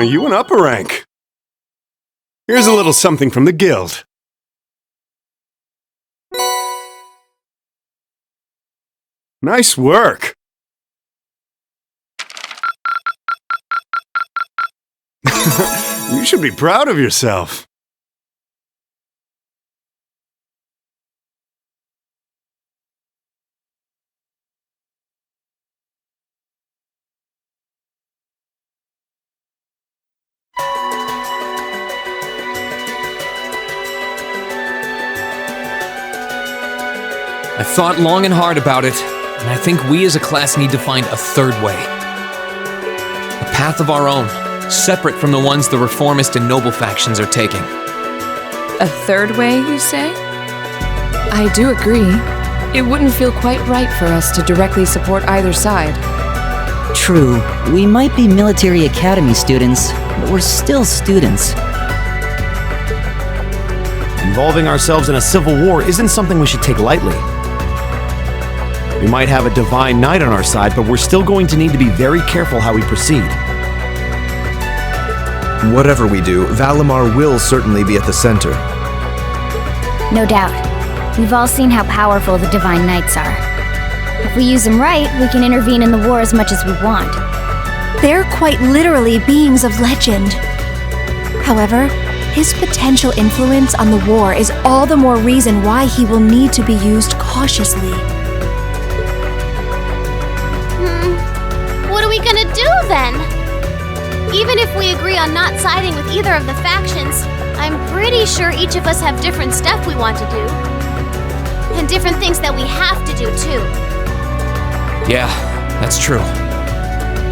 You went up a rank. Here's a little something from the guild. Nice work. You should be proud of yourself. I thought long and hard about it, and I think we as a class need to find a third way. A path of our own, separate from the ones the reformist and noble factions are taking. A third way, you say? I do agree. It wouldn't feel quite right for us to directly support either side. True, we might be military academy students, but we're still students. Involving ourselves in a civil war isn't something we should take lightly. We might have a divine knight on our side, but we're still going to need to be very careful how we proceed. Whatever we do, Valimar will certainly be at the center. No doubt. We've all seen how powerful the Divine Knights are. If we use them right, we can intervene in the war as much as we want. They're quite literally beings of legend. However, his potential influence on the war is all the more reason why he will need to be used cautiously. What are we gonna do then? Even if we agree on not siding with either of the factions, I'm pretty sure each of us have different stuff we want to do. And different things that we have to do too. Yeah, that's true.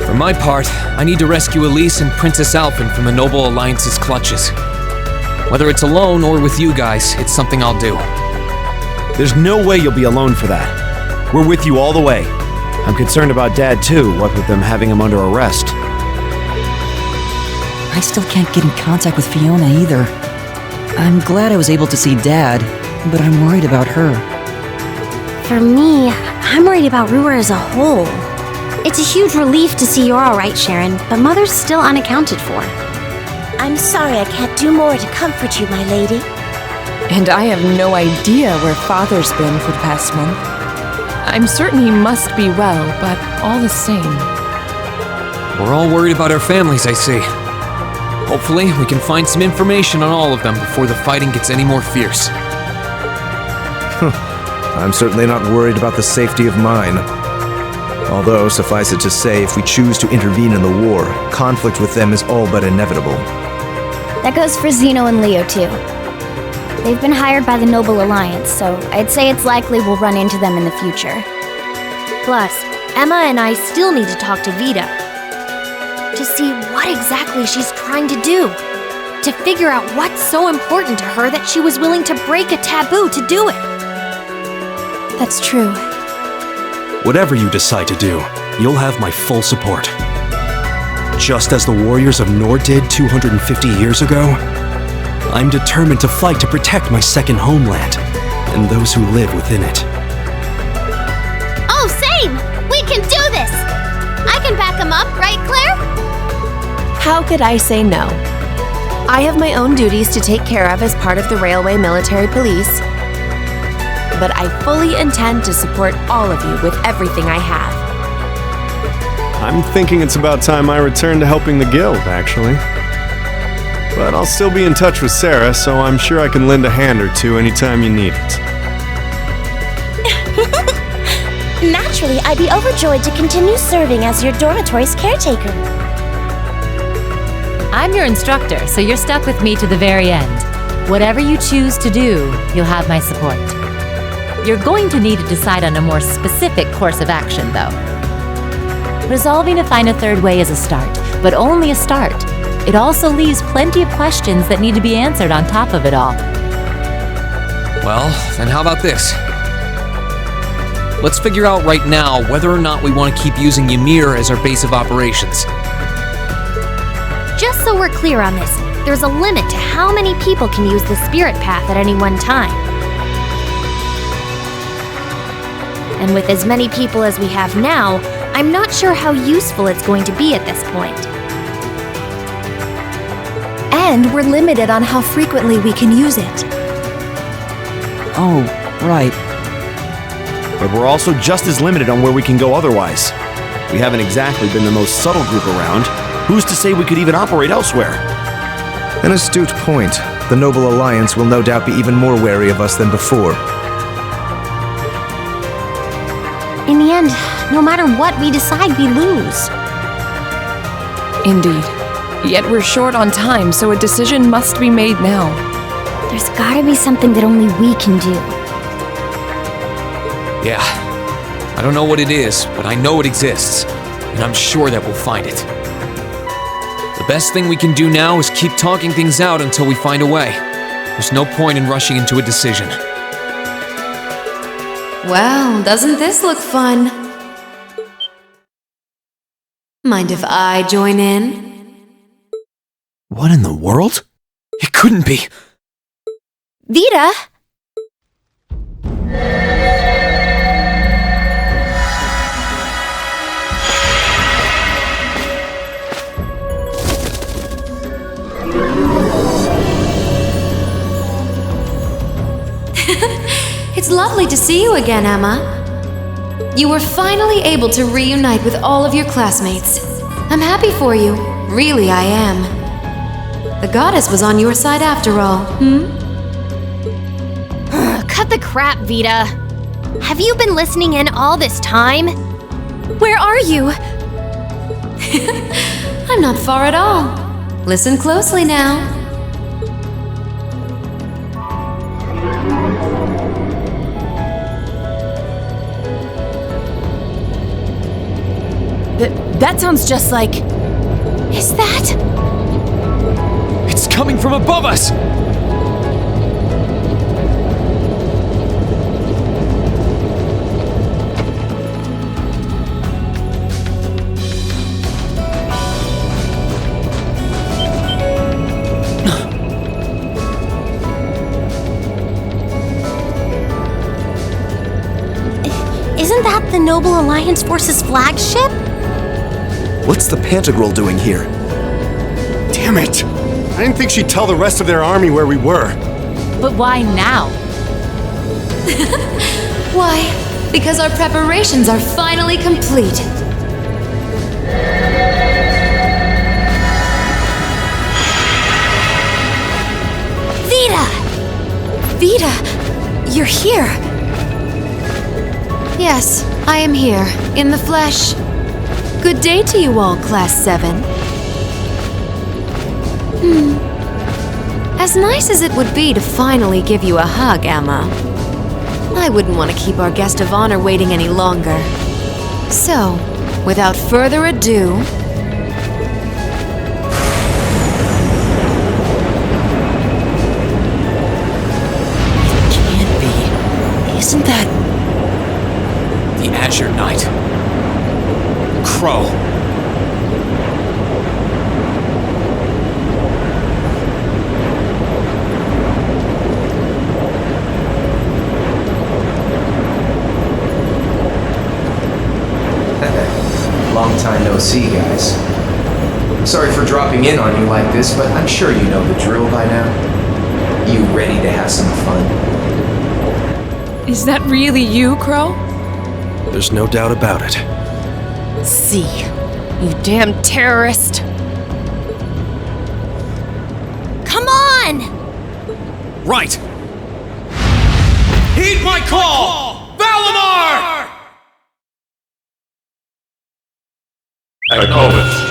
For my part, I need to rescue Elise and Princess Alphen from the Noble Alliance's clutches. Whether it's alone or with you guys, it's something I'll do. There's no way you'll be alone for that. We're with you all the way. I'm concerned about Dad too, what with them having him under arrest. I still can't get in contact with Fiona either. I'm glad I was able to see Dad, but I'm worried about her. For me, I'm worried about Ruhr as a whole. It's a huge relief to see you're alright, Sharon, but Mother's still unaccounted for. I'm sorry I can't do more to comfort you, my lady. And I have no idea where Father's been for the past month. I'm certain he must be well, but all the same. We're all worried about our families, I see. Hopefully, we can find some information on all of them before the fighting gets any more fierce. I'm certainly not worried about the safety of mine. Although, suffice it to say, if we choose to intervene in the war, conflict with them is all but inevitable. That goes for Zeno and Leo too. They've been hired by the Noble Alliance, so I'd say it's likely we'll run into them in the future. Plus, Emma and I still need to talk to Vita to see what exactly she's trying to do. To figure out what's so important to her that she was willing to break a taboo to do it. That's true. Whatever you decide to do, you'll have my full support. Just as the warriors of Nord did 250 years ago, I'm determined to fight to protect my second homeland and those who live within it. Oh, same! We can do this! I can back him up, right, Claire? How could I say no? I have my own duties to take care of as part of the Railway Military Police, but I fully intend to support all of you with everything I have. I'm thinking it's about time I return to helping the guild, actually. But I'll still be in touch with Sarah, so I'm sure I can lend a hand or two anytime you need it. Naturally, I'd be overjoyed to continue serving as your dormitory's caretaker. I'm your instructor, so you're stuck with me to the very end. Whatever you choose to do, you'll have my support. You're going to need to decide on a more specific course of action, though. Resolving to find a third way is a start, but only a start. It also leaves plenty of questions that need to be answered on top of it all. Well, then how about this? Let's figure out right now whether or not we want to keep using Ymir as our base of operations. Just so we're clear on this, there's a limit to how many people can use the Spirit Path at any one time. And with as many people as we have now, I'm not sure how useful it's going to be at this point. And we're limited on how frequently we can use it. Oh, right. But we're also just as limited on where we can go otherwise. We haven't exactly been the most subtle group around. Who's to say we could even operate elsewhere? An astute point. The Noble Alliance will no doubt be even more wary of us than before. In the end, no matter what we decide, we lose. Indeed. Yet we're short on time, so a decision must be made now. There's gotta be something that only we can do. Yeah. I don't know what it is, but I know it exists. And I'm sure that we'll find it. The best thing we can do now is keep talking things out until we find a way. There's no point in rushing into a decision. Well, doesn't this look fun? Mind if I join in? What in the world? It couldn't be. Vita! It's lovely to see you again, Emma. You were finally able to reunite with all of your classmates. I'm happy for you. Really, I am. The goddess was on your side after all, Cut the crap, Vita. Have you been listening in all this time? Where are you? I'm not far at all. Listen closely now. That sounds just like... Is that? It's coming from above us! Isn't that the Noble Alliance Force's flagship? What's the Pantagruel doing here? Damn it! I didn't think she'd tell the rest of their army where we were. But why now? Why? Because our preparations are finally complete. Vita! Vita, you're here. Yes, I am here, in the flesh. Good day to you all, Class 7. As nice as it would be to finally give you a hug, Emma, I wouldn't want to keep our guest of honor waiting any longer. So, without further ado... Can't be. Isn't that... The Azure Knight. Crow. Long time no see, guys. Sorry for dropping in on you like this, but I'm sure you know the drill by now. You ready to have some fun? Is that really you, Crow? There's no doubt about it. See, you damn terrorist. Come on! Right! Heed my call! Valimar! Acknowledged.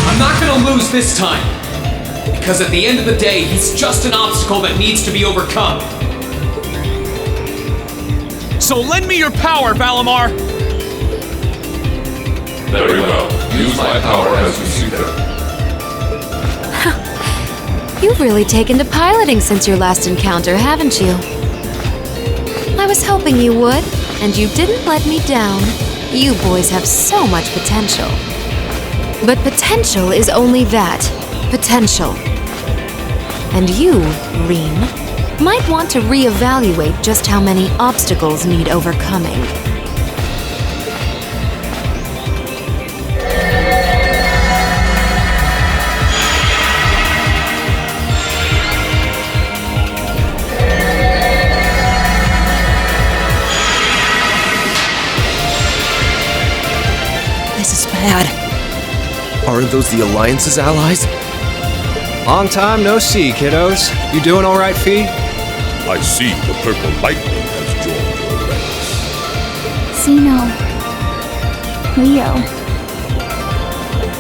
I'm not gonna lose this time! Because at the end of the day, he's just an obstacle that needs to be overcome. So lend me your power, Valimar! Very well. Use my power as you see fit. You've really taken to piloting since your last encounter, haven't you? I was hoping you would, and you didn't let me down. You boys have so much potential. But potential is only that, potential. And you, Rean, might want to reevaluate just how many obstacles need overcoming. This is bad. Aren't those the Alliance's allies? Long time no see, kiddos. You doing all right, Fee? I see the purple lightning has joined your ranks. Zeno. Leo.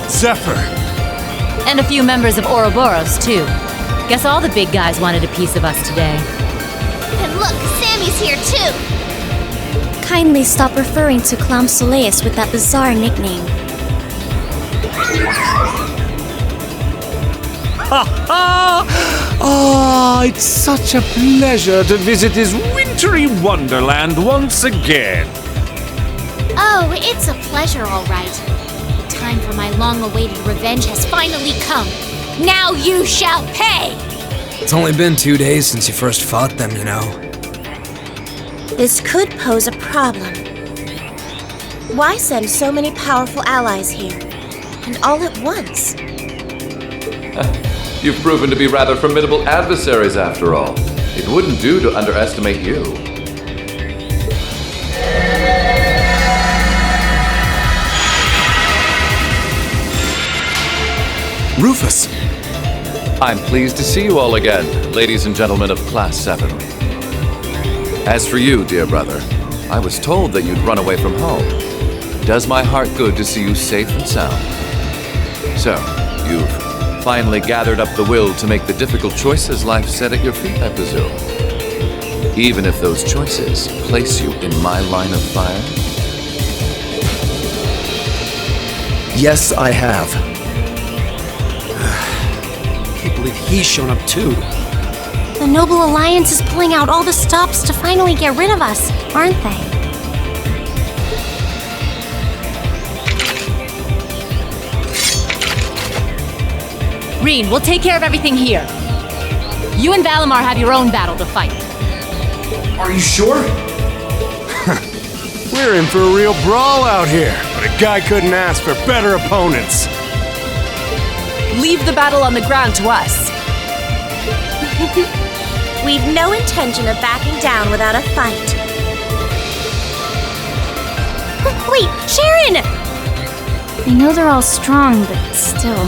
Zephyr. And a few members of Ouroboros, too. Guess all the big guys wanted a piece of us today. And look, Sammy's here too! Kindly stop referring to Clam Soleus with that bizarre nickname. Ha ha! Ah, it's such a pleasure to visit this wintry wonderland once again. Oh, it's a pleasure, all right. The time for my long-awaited revenge has finally come. Now you shall pay! It's only been 2 days since you first fought them, you know. This could pose a problem. Why send so many powerful allies here? And all at once? You've proven to be rather formidable adversaries after all. It wouldn't do to underestimate you. Rufus! I'm pleased to see you all again, ladies and gentlemen of Class VII. As for you, dear brother, I was told that you'd run away from home. It does my heart good to see you safe and sound. So, you've finally gathered up the will to make the difficult choices life set at your feet, I presume. Even if those choices place you in my line of fire? Yes, I have. I can't believe he's shown up too. The Noble Alliance is pulling out all the stops to finally get rid of us, aren't they? Rean, we'll take care of everything here. You and Valimar have your own battle to fight. Are you sure? We're in for a real brawl out here, but a guy couldn't ask for better opponents. Leave the battle on the ground to us. We've no intention of backing down without a fight. Wait, Sharon! I know they're all strong, but still.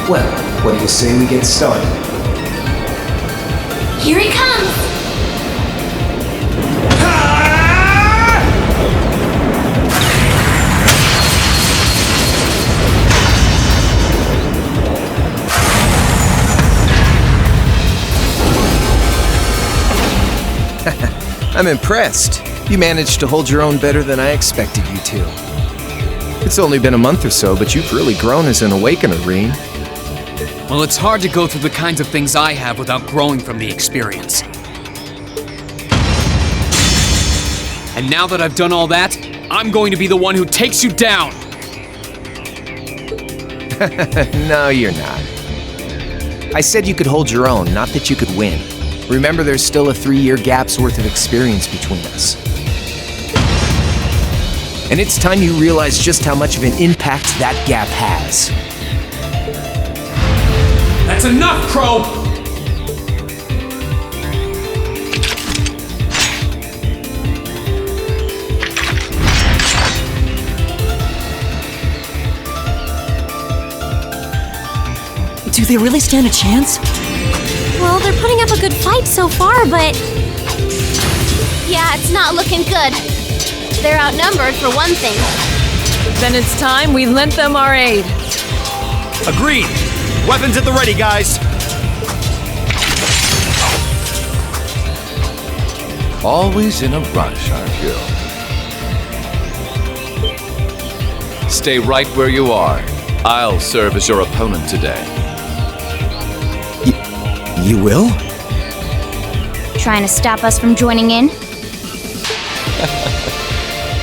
Well, what do you say we get started? Here he comes! I'm impressed. You managed to hold your own better than I expected you to. It's only been a month or so, but you've really grown as an awakener, Rean. Well, it's hard to go through the kinds of things I have without growing from the experience. And now that I've done all that, I'm going to be the one who takes you down! No, you're not. I said you could hold your own, not that you could win. Remember, there's still a 3-year gap's worth of experience between us. And it's time you realize just how much of an impact that gap has. That's enough, Crow! Do they really stand a chance? Well, they're putting up a good fight so far, but... Yeah, it's not looking good. They're outnumbered for one thing. Then it's time we lent them our aid. Agreed! Weapons at the ready, guys! Always in a rush, aren't you? Stay right where you are. I'll serve as your opponent today. You will? Trying to stop us from joining in?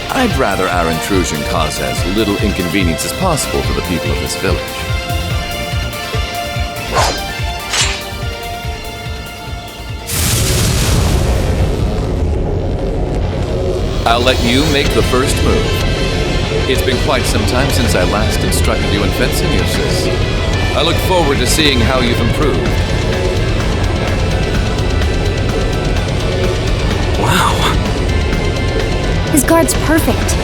I'd rather our intrusion cause as little inconvenience as possible for the people of this village. I'll let you make the first move. It's been quite some time since I last instructed you in fencing, Eustace. I look forward to seeing how you've improved. Wow. His guard's perfect.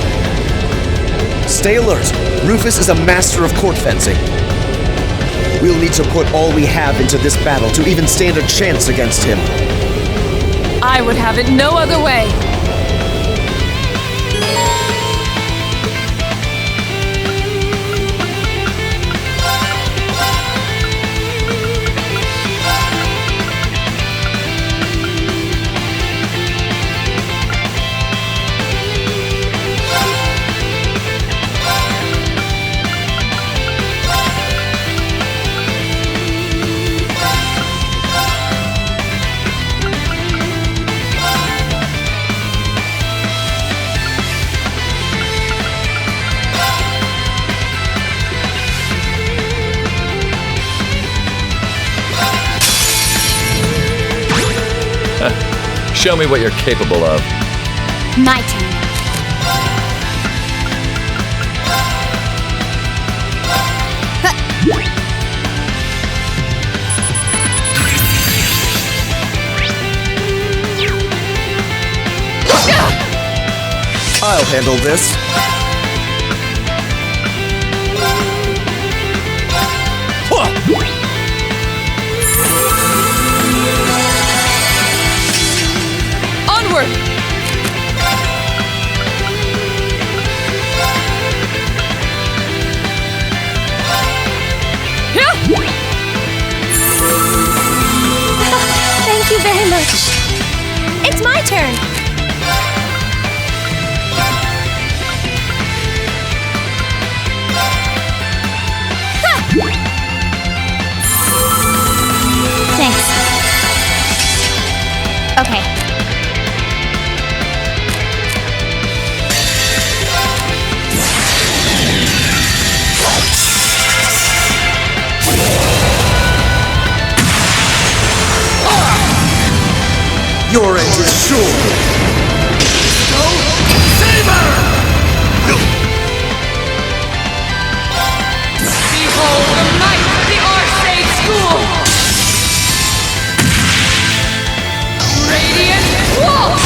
Stay alert. Rufus is a master of court fencing. We'll need to put all we have into this battle to even stand a chance against him. I would have it no other way. Show me what you're capable of. My turn. I'll handle this. Onward! Thank you very much. It's my turn. Thanks. Okay. Your end is sure. Behold the might of the Arcade School! Radiant Wolf!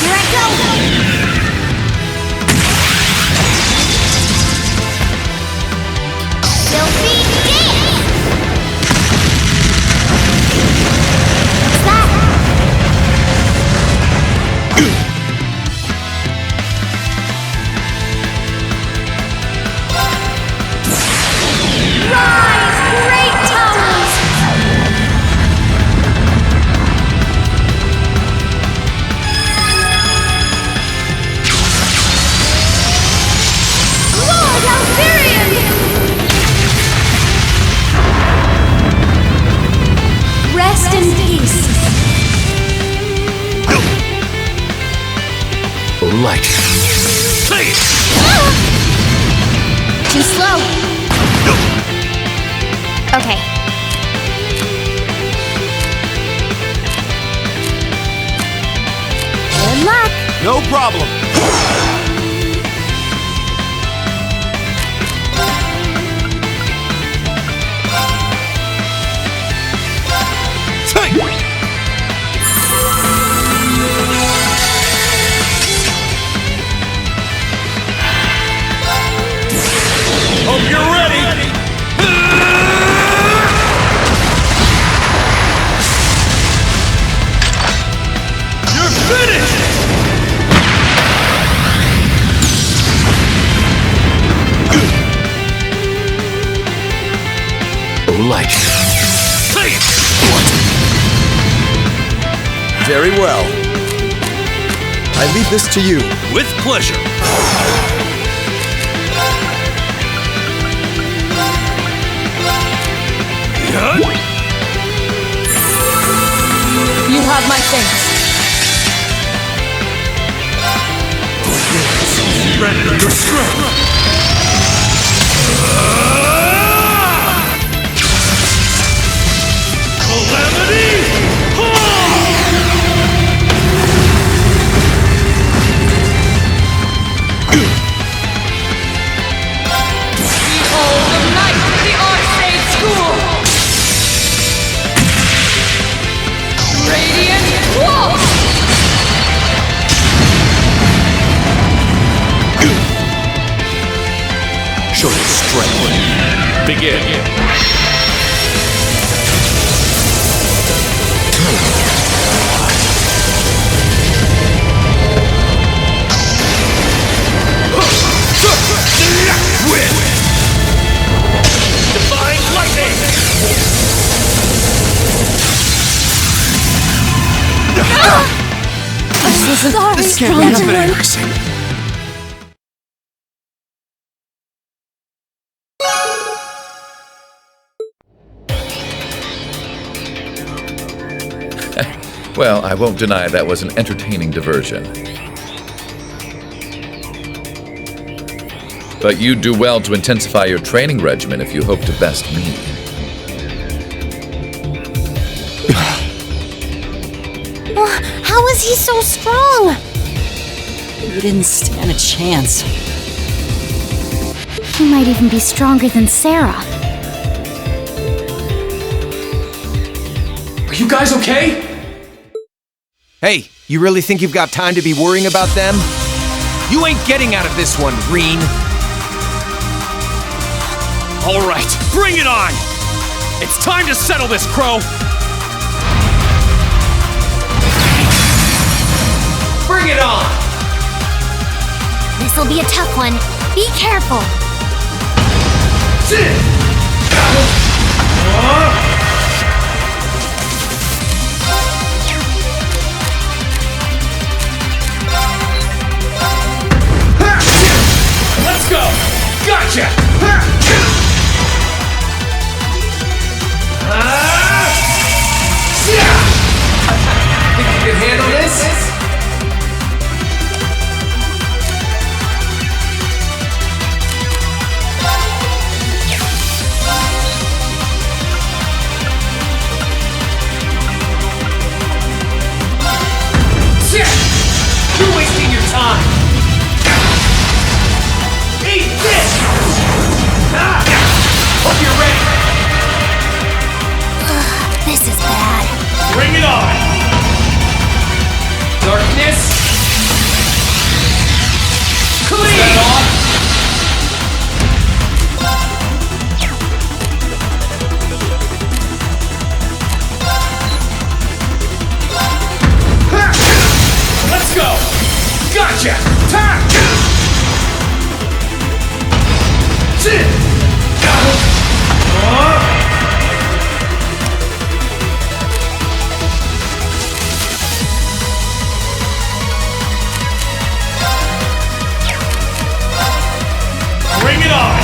Here I go! Filthy dance! What's that? Rise, great towers! Lord Altherian! Rest in peace. Light. Too slow. Okay. Good luck. No problem. Hope you're ready! You're finished! Light. Very well. I leave this to you. With pleasure. You have my thanks. Surrender your strength! Calamity! Behold the might of the Arcade School! Radiant Walk! Show your strength. Begin. Win! Divine lightning! Sorry, This can't be happening. Well, I won't deny that was an entertaining diversion. But you'd do well to intensify your training regimen if you hope to best me. How is he so strong? You didn't stand a chance. He might even be stronger than Sarah. Are you guys okay? Hey, you really think you've got time to be worrying about them? You ain't getting out of this one, Rean. All right, bring it on! It's time to settle this, Crow! Bring it on! This'll be a tough one. Be careful. Let's go! Gotcha! Think you can handle this? You're wasting your time! Eat this! Hope you're ready! This is bad. Bring it on! Darkness! Clean! Let's go! Gotcha! Bring it on!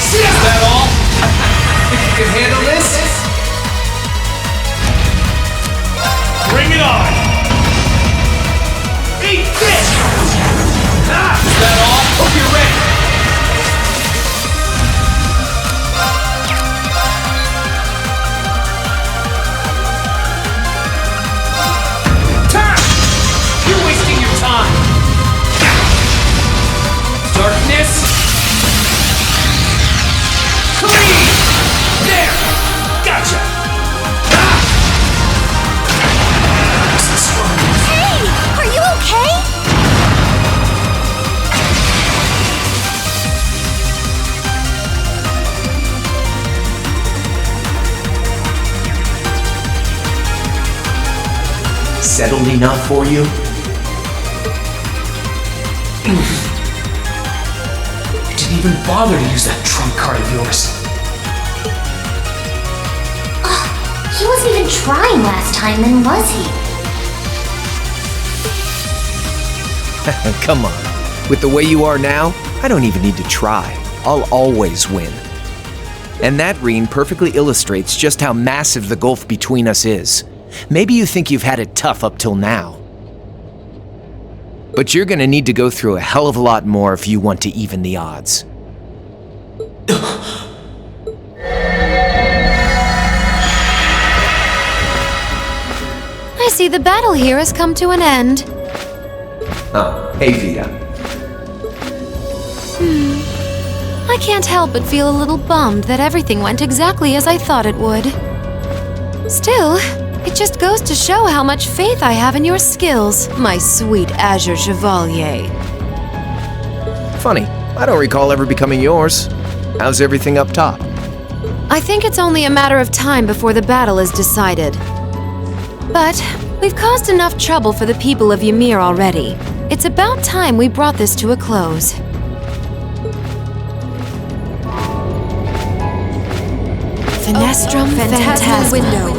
Is that all? Think you can handle this? Bring it on! Eat this! Is that all? Hope you're ready! Time! You're wasting your time! Darkness! Clean! There! Gotcha! Hey! Are you okay? Settled enough for you? You didn't even bother to use that trump card of yours. He wasn't even trying last time, then was he? Come on. With the way you are now, I don't even need to try. I'll always win. And that, Rean, perfectly illustrates just how massive the gulf between us is. Maybe you think you've had it tough up till now. But you're gonna need to go through a hell of a lot more if you want to even the odds. I see the battle here has come to an end. Oh, hey Vita. I can't help but feel a little bummed that everything went exactly as I thought it would. Still, it just goes to show how much faith I have in your skills, my sweet Azure Chevalier. Funny, I don't recall ever becoming yours. How's everything up top? I think it's only a matter of time before the battle is decided. But we've caused enough trouble for the people of Ymir already. It's about time we brought this to a close. Fenestrum Phantasma Window.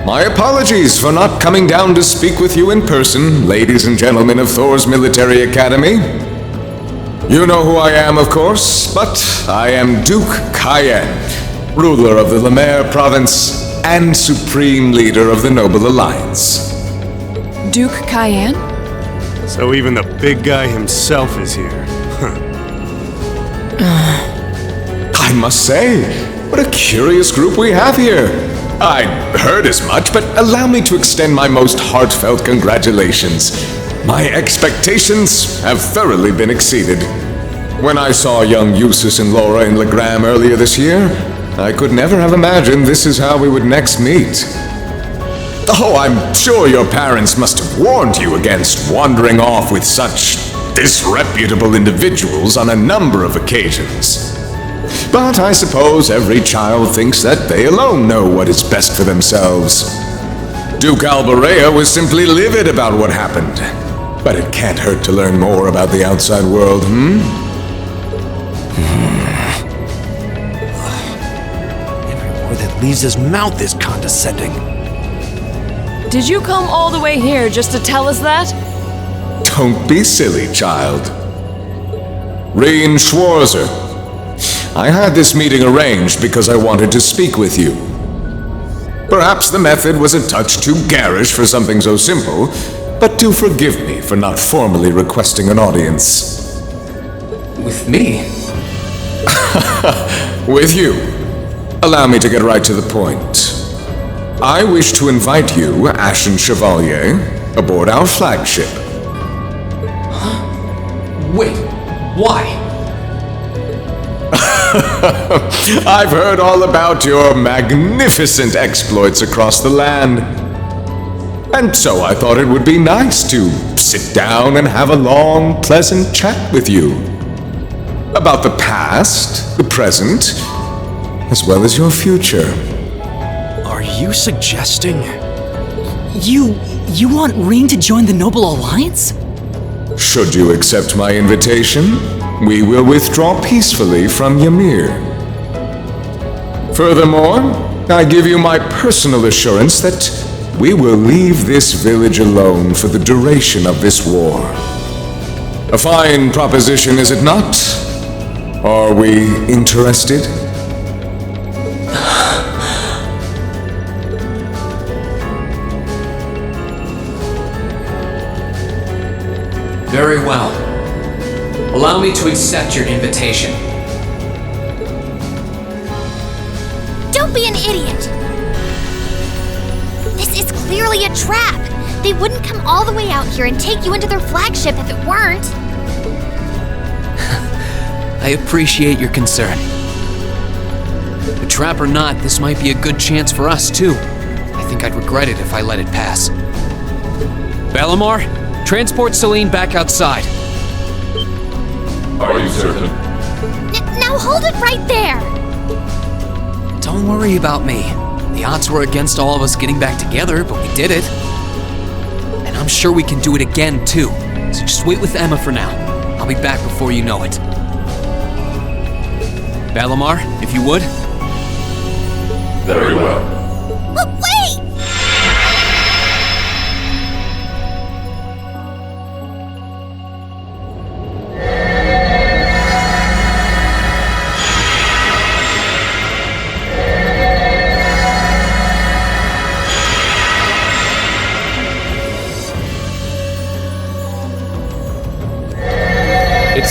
My apologies for not coming down to speak with you in person, ladies and gentlemen of Thor's Military Academy. You know who I am, of course, but I am Duke Cayenne, ruler of the Lemaire province and supreme leader of the Noble Alliance. Duke Cayenne? So even the big guy himself is here. I must say, what a curious group we have here. I heard as much, but allow me to extend my most heartfelt congratulations. My expectations have thoroughly been exceeded. When I saw young Eustace and Laura in Legram earlier this year, I could never have imagined this is how we would next meet. Oh, I'm sure your parents must have warned you against wandering off with such disreputable individuals on a number of occasions. But I suppose every child thinks that they alone know what is best for themselves. Duke Alborea was simply livid about what happened. But it can't hurt to learn more about the outside world, Every word that leaves his mouth is condescending. Did you come all the way here just to tell us that? Don't be silly, child. Rean Schwarzer. I had this meeting arranged because I wanted to speak with you. Perhaps the method was a touch too garish for something so simple, but do forgive me for not formally requesting an audience. With me? With you. Allow me to get right to the point. I wish to invite you, Ashen Chevalier, aboard our flagship. Huh? Wait, why? I've heard all about your magnificent exploits across the land. And so I thought it would be nice to sit down and have a long, pleasant chat with you. About the past, the present, as well as your future. Are you suggesting... You want Rean to join the Noble Alliance? Should you accept my invitation, we will withdraw peacefully from Ymir. Furthermore, I give you my personal assurance that we will leave this village alone for the duration of this war. A fine proposition, is it not? Are we interested? Very well. Allow me to accept your invitation. Don't be an idiot! This is clearly a trap! They wouldn't come all the way out here and take you into their flagship if it weren't. I appreciate your concern. But trap or not, this might be a good chance for us, too. I think I'd regret it if I let it pass. Valimar, transport Celine back outside. Are you certain? Now hold it right there! Don't worry about me. The odds were against all of us getting back together, but we did it. And I'm sure we can do it again, too. So just wait with Emma for now. I'll be back before you know it. Valimar, if you would. Very well. But wait!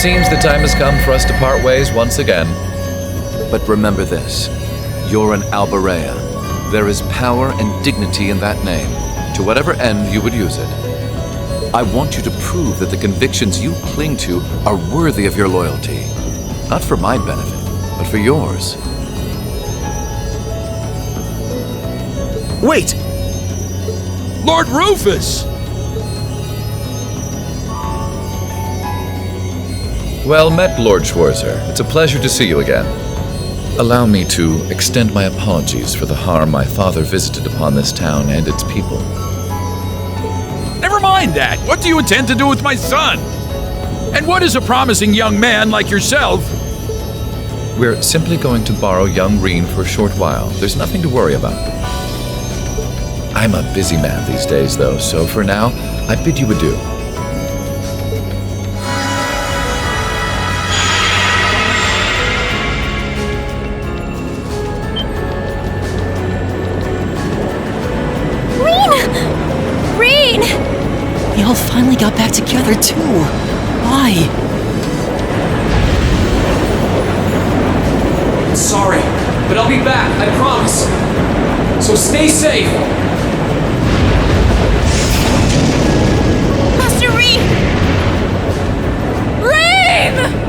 seems the time has come for us to part ways once again. But remember this, you're an Alberea. There is power and dignity in that name, to whatever end you would use it. I want you to prove that the convictions you cling to are worthy of your loyalty. Not for my benefit, but for yours. Wait! Lord Rufus! Well met, Lord Schwarzer. It's a pleasure to see you again. Allow me to extend my apologies for the harm my father visited upon this town and its people. Never mind that. What do you intend to do with my son? And what is a promising young man like yourself? We're simply going to borrow young Rean for a short while. There's nothing to worry about. I'm a busy man these days, though, so for now, I bid you adieu. We all finally got back together, too. Why? Sorry, but I'll be back, I promise. So stay safe. Master Rean! Rean!